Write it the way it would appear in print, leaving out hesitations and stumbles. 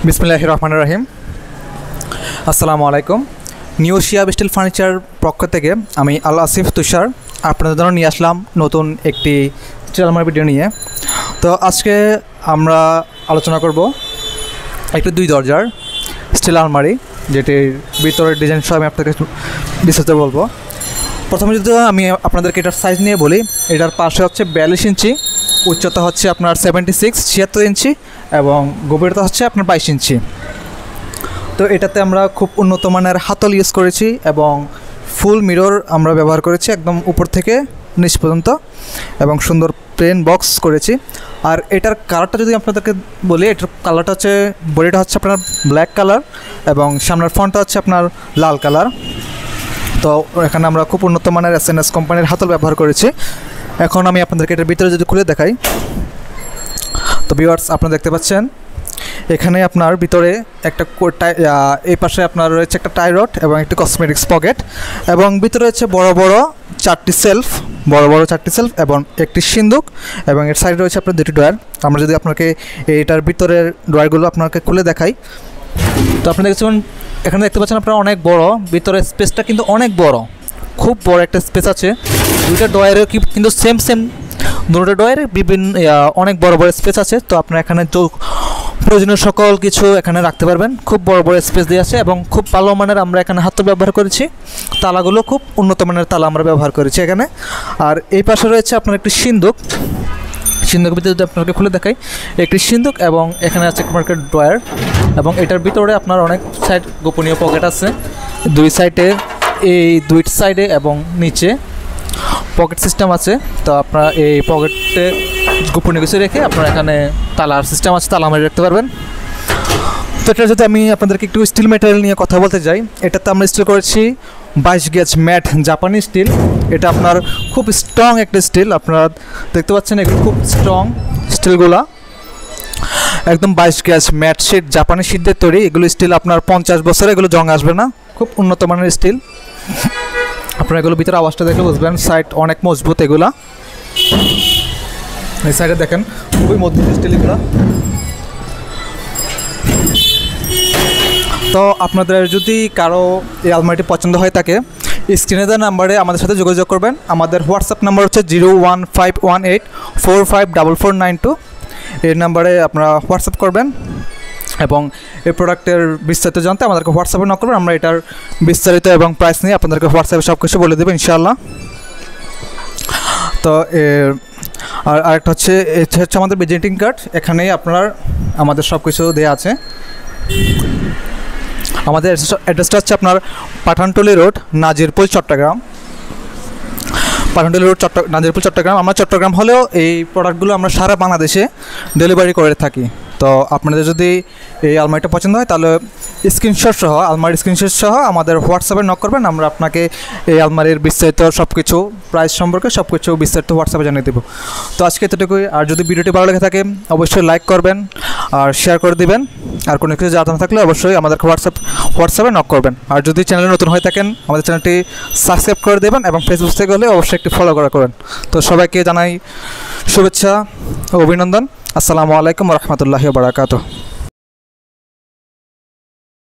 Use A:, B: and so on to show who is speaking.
A: বিসমিল্লাহির রহমানির রহিম। আসসালামু আলাইকুম। নিউ শিয়াব স্টিল ফার্নিচার পক্ষ থেকে আমি আল আসিফ তুষার আপনাদের জন্য নিয়ে আসলাম নতুন একটি স্টিল আলমারি ভিডিও নিয়ে। তো আজকে আমরা আলোচনা করব একটি 2 দরজার স্টিল আলমারি, যেটির ভিতরের ডিজাইন সহ আমি আপনাকে বিস্তারিত বলবো। প্রথমে যদি আমি আপনাদেরকে এটার সাইজ নিয়ে বলি, এটার পাশে হচ্ছে 42 ইঞ্চি, উচ্চতা হচ্ছে আপনার 76 ইঞ্চি এবং গভীরতা হচ্ছে আপনার 22 ইঞ্চি। তো এটাতে আমরা খুব উন্নত মানের হাতল ইউজ করেছি এবং ফুল মিরর আমরা ব্যবহার করেছি একদম উপর থেকে নিচ পর্যন্ত, এবং সুন্দর প্লেন বক্স করেছি। আর এটার কালারটা যদি আপনাদেরকে বলি, এটার কালারটা হচ্ছে, বডিটা হচ্ছে আপনার ব্ল্যাক কালার এবং সামনের ফ্রন্টটা হচ্ছে আপনার লাল কালার। তো এখানে আমরা খুব উন্নত মানের SNS কোম্পানির হাতল ব্যবহার করেছি। এখন আমি আপনাদেরকে এটার ভিতরে যদি খুলে দেখাই, তো ভিউয়ার্স আপনারা দেখতে পাচ্ছেন এখানে আপনার ভিতরে একটা এই পাশে আপনার রয়েছে একটা টাই রড এবং একটি কসমেটিক্স পকেট, এবং ভিতরে রয়েছে বড় বড় চারটি সেলফ এবং একটি সিন্দুক, এবং এর সাইডে রয়েছে আপনার 2টি ড্রয়ার। আমরা যদি আপনাকে এইটার ভিতরের ড্রয়ারগুলো আপনাকে খুলে দেখাই, তো আপনি দেখছেন এখানে দেখতে পাচ্ছেন আপনারা অনেক বড়, ভিতরের স্পেসটা কিন্তু অনেক বড়, খুব বড় একটা স্পেস আছে। 2টা ড্রয়ারে কিন্তু সেম 2টা ড্রয়ারে বিভিন্ন অনেক বড় বড় স্পেস আছে। তো আপনারা এখানে প্রয়োজনীয় সকল কিছু এখানে রাখতে পারবেন। খুব বড় বড় স্পেস দিয়ে আছে এবং খুব ভালো মানের আমরা এখানে হাতল ব্যবহার করেছি। তালাগুলো খুব উন্নত মানের তালা আমরা ব্যবহার করেছি এখানে। আর এই পাশে রয়েছে আপনার একটি সিন্দুকের ভিতরে যদি আপনাকে খুলে দেখাই, একটি সিন্দুক এবং এখানে আছে আপনার একটা ড্রয়ার, এবং এটার ভিতরে আপনার অনেক সাইড গোপনীয় পকেট আছে, 2 সাইডে, এই 2 সাইডে এবং নিচে পকেট সিস্টেম আছে। তো আপনারা এই পকেটে গোপনীয় কিছু রেখে আপনারা এখানে তালার সিস্টেম আছে, তালা মারি রাখতে পারবেন। তো এটা যদি আমি আপনাদেরকে একটু স্টিল ম্যাটেরিয়াল নিয়ে কথা বলতে যাই, এটাতে আমরা স্টিল করেছি 22 গেজ ম্যাট জাপানি স্টিল। এটা আপনার খুব স্ট্রং একটা স্টিল, আপনারা দেখতে পাচ্ছেন এগুলো খুব স্ট্রং স্টিলগুলা, একদম 22 গেজ ম্যাট শিট জাপানি শিট দিয়ে তৈরি। এগুলো স্টিল আপনার 50 বছরে এগুলো জং আসবে না, খুব উন্নত মানের স্টিল। আপনারা এগুলো ভিতরে আওয়াজটা দেখে বুঝবেন, সাইড অনেক মজবুত এগুলা। এই সাইডে দেখেন খুবই মজবুত স্টিল এগুলো। তো আপনাদের যদি কারো এই আলমারিটি পছন্দ হয়ে থাকে, স্ক্রিনে দেওয়া নাম্বারে আমাদের সাথে যোগাযোগ করবেন। আমাদের হোয়াটসঅ্যাপ নাম্বার হচ্ছে 01518454492। এই নাম্বারে আপনারা হোয়াটসঅ্যাপ করবেন এবং এই প্রোডাক্টের বিস্তারিত জানতে আমাদেরকে হোয়াটসঅ্যাপে নক করবেন। আমরা এটার বিস্তারিত এবং প্রাইস নিয়ে আপনাদেরকে হোয়াটসঅ্যাপে সব কিছু বলে দেবো ইনশাআল্লাহ। তো আর আরেকটা হচ্ছে, এটা হচ্ছে আমাদের ভিজিটিং কার্ড, এখানেই আপনার আমাদের সব কিছু দেওয়া আছে। আমাদের অ্যাড্রেসটা হচ্ছে আপনার পাঠানটুলি রোড, নাজিরপুর, চট্টগ্রাম। পাঠানটুলি রোড, নাজিরপুর, চট্টগ্রাম। আমরা চট্টগ্রাম হলেও এই প্রোডাক্টগুলো আমরা সারা বাংলাদেশে ডেলিভারি করে থাকি। তো আপনাদের যদি এই আলমারিটা পছন্দ হয়, তাহলে আলমারির স্ক্রিনশট সহ আমাদের হোয়াটসঅ্যাপে নক করবেন। আমরা আপনাকে এই আলমারির বিস্তারিত সব কিছু, প্রাইস সম্পর্কে সব কিছু বিস্তারিত হোয়াটসঅ্যাপে জানিয়ে দেবো। তো আজকে এতটুকুই। আর যদি ভিডিওটি ভালো লেগে থাকে অবশ্যই লাইক করবেন আর শেয়ার করে দিবেন। আর কোনো কিছু জানাতে থাকলে অবশ্যই আমাদেরকে হোয়াটসঅ্যাপে নক করবেন। আর যদি চ্যানেলে নতুন হয়ে থাকেন, আমাদের চ্যানেলটি সাবস্ক্রাইব করে দেবেন এবং ফেসবুক থেকে হলে অবশ্যই একটি ফলো করবেন। তো সবাইকে জানাই শুভেচ্ছা ও অভিনন্দন। আসসালামু আলাইকুম ওয়া রাহমাতুল্লাহি ওয়া বারাকাতুহু।